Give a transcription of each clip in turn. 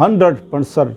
100%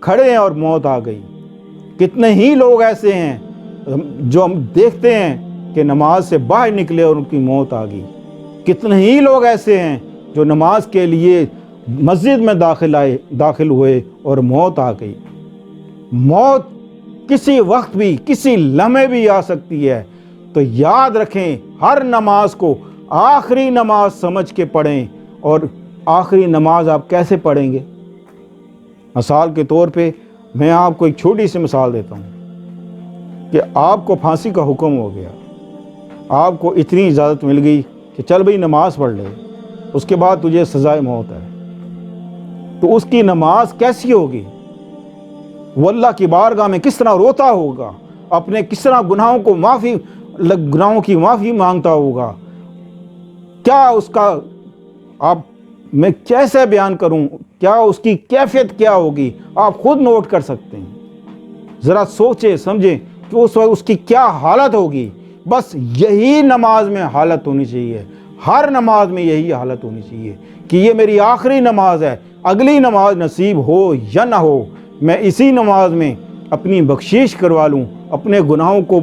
کھڑے ہیں اور موت آ گئی۔ کتنے ہی لوگ ایسے ہیں جو ہم دیکھتے ہیں کہ نماز سے باہر نکلے اور ان کی موت آ گئی۔ کتنے ہی لوگ ایسے ہیں جو نماز کے لیے مسجد میں داخل ہوئے اور موت آ گئی۔ موت کسی وقت بھی، کسی لمحے بھی آ سکتی ہے، تو یاد رکھیں ہر نماز کو آخری نماز سمجھ کے پڑھیں۔ اور آخری نماز آپ کیسے پڑھیں گے؟ مثال کے طور پہ میں آپ کو ایک چھوٹی سی مثال دیتا ہوں کہ آپ کو پھانسی کا حکم ہو گیا، آپ کو اتنی اجازت مل گئی کہ چل بھئی نماز پڑھ لے، اس کے بعد تجھے سزائے موت ہے، تو اس کی نماز کیسی ہوگی؟ وہ اللہ کی بارگاہ میں کس طرح روتا ہوگا، اپنے کس طرح گناہوں کی معافی مانگتا ہوگا، کیا اس کا میں کیسے بیان کروں، کیا اس کی کیفیت کیا ہوگی، آپ خود نوٹ کر سکتے ہیں۔ ذرا سوچیں سمجھیں کہ اس وقت اس کی کیا حالت ہوگی۔ بس یہی نماز میں حالت ہونی چاہیے، ہر نماز میں یہی حالت ہونی چاہیے کہ یہ میری آخری نماز ہے، اگلی نماز نصیب ہو یا نہ ہو، میں اسی نماز میں اپنی بخشش کروا لوں، اپنے گناہوں کو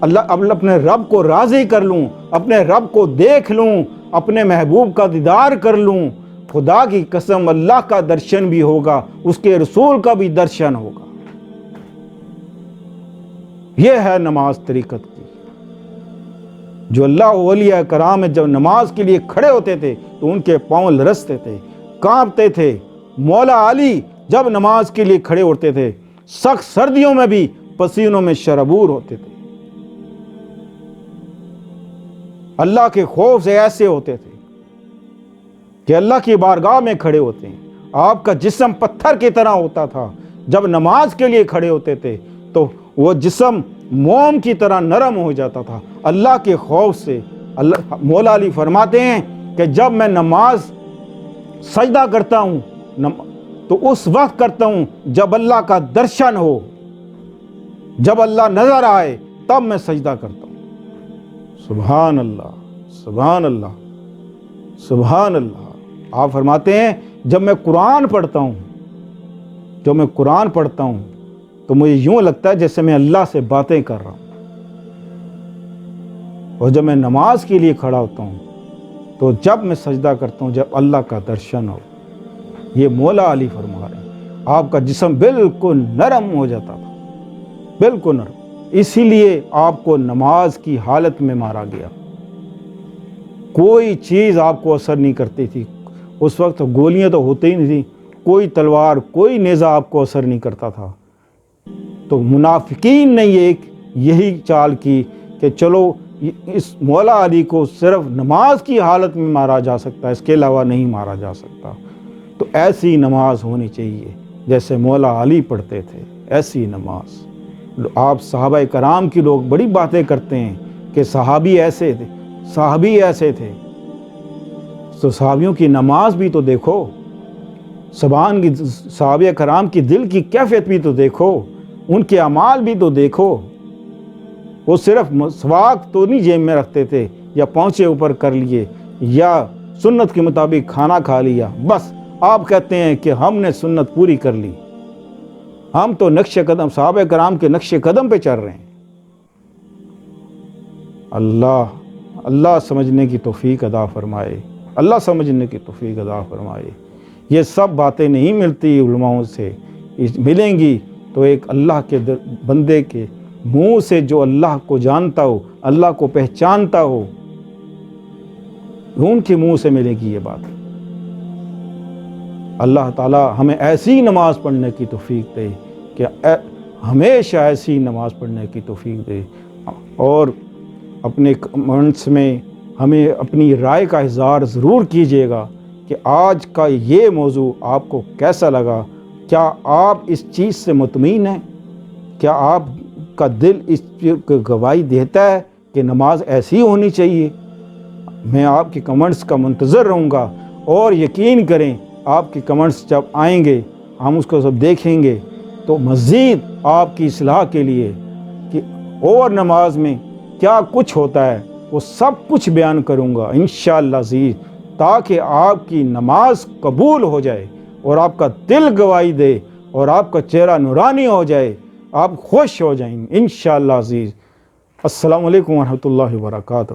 اپنے رب کو راضی کر لوں، اپنے رب کو دیکھ لوں، اپنے محبوب کا دیدار کر لوں۔ خدا کی قسم اللہ کا درشن بھی ہوگا، اس کے رسول کا بھی درشن ہوگا۔ یہ ہے نماز طریقت کی، جو اللہ اولیاء کرام جب نماز کے لیے کھڑے ہوتے تھے تو ان کے پاؤں لرزتے تھے، کانپتے تھے۔ مولا علی جب نماز کے لیے کھڑے ہوتے تھے سخت سردیوں میں بھی پسینوں میں شرابور ہوتے تھے، اللہ کے خوف سے ایسے ہوتے تھے کہ اللہ کی بارگاہ میں کھڑے ہوتے ہیں۔ آپ کا جسم پتھر کی طرح ہوتا تھا، جب نماز کے لیے کھڑے ہوتے تھے تو وہ جسم موم کی طرح نرم ہو جاتا تھا اللہ کے خوف سے۔ مولا علی فرماتے ہیں کہ جب میں نماز سجدہ کرتا ہوں تو اس وقت کرتا ہوں جب اللہ کا درشن ہو، جب اللہ نظر آئے تب میں سجدہ کرتا ہوں۔ سبحان اللہ، سبحان اللہ، سبحان اللہ۔ آپ فرماتے ہیں جب میں قرآن پڑھتا ہوں تو مجھے یوں لگتا ہے جیسے میں اللہ سے باتیں کر رہا ہوں، اور جب میں نماز کے لیے کھڑا ہوتا ہوں تو جب میں سجدہ کرتا ہوں جب اللہ کا درشن ہو۔ یہ مولا علی فرما رہے ہیں، آپ کا جسم بالکل نرم ہو جاتا تھا، بالکل نرم۔ اسی لیے آپ کو نماز کی حالت میں مارا گیا، کوئی چیز آپ کو اثر نہیں کرتی تھی۔ اس وقت گولیاں تو ہوتی ہی نہیں تھیں، کوئی تلوار، کوئی نیزہ آپ کو اثر نہیں کرتا تھا۔ تو منافقین نے یہی چال کی کہ چلو اس مولا علی کو صرف نماز کی حالت میں مارا جا سکتا ہے، اس کے علاوہ نہیں مارا جا سکتا۔ تو ایسی نماز ہونی چاہیے جیسے مولا علی پڑھتے تھے، ایسی نماز۔ آپ صحابہ کرام کی لوگ بڑی باتیں کرتے ہیں کہ صحابی ایسے تھے، تو صحابیوں کی نماز بھی تو دیکھو، صحابہ کرام کی دل کی کیفیت بھی تو دیکھو، ان کے اعمال بھی تو دیکھو۔ وہ صرف مسواک تو نہیں جیب میں رکھتے تھے یا پونچھے اوپر کر لیے یا سنت کے مطابق کھانا کھا لیا، بس آپ کہتے ہیں کہ ہم نے سنت پوری کر لی، ہم تو نقش قدم صحابہ کرام کے نقش قدم پہ چل رہے ہیں۔ اللہ سمجھنے کی توفیق عطا فرمائے، اللہ سمجھنے کی توفیق عطا فرمائے۔ یہ سب باتیں نہیں ملتی علماؤں سے، ملیں گی تو ایک اللہ کے بندے کے منہ سے جو اللہ کو جانتا ہو، اللہ کو پہچانتا ہو، ان کے منہ سے ملے گی یہ بات۔ اللہ تعالی ہمیں ایسی نماز پڑھنے کی توفیق دے کہ ہمیشہ ایسی نماز پڑھنے کی توفیق دے۔ اور اپنے کمنٹس میں ہمیں اپنی رائے کا اظہار ضرور کیجیے گا کہ آج کا یہ موضوع آپ کو کیسا لگا۔ کیا آپ اس چیز سے مطمئن ہیں؟ کیا آپ کا دل اس کی گواہی دیتا ہے کہ نماز ایسی ہونی چاہیے؟ میں آپ کے کمنٹس کا منتظر رہوں گا، اور یقین کریں آپ کے کمنٹس جب آئیں گے ہم اس کو سب دیکھیں گے تو مزید آپ کی اصلاح کے لیے کہ اور نماز میں کیا کچھ ہوتا ہے وہ سب کچھ بیان کروں گا انشاءاللہ عزیز، تاکہ آپ کی نماز قبول ہو جائے، اور آپ کا دل گواہی دے اور آپ کا چہرہ نورانی ہو جائے، آپ خوش ہو جائیں انشاءاللہ عزیز۔ السلام علیکم ورحمۃ اللہ وبرکاتہ۔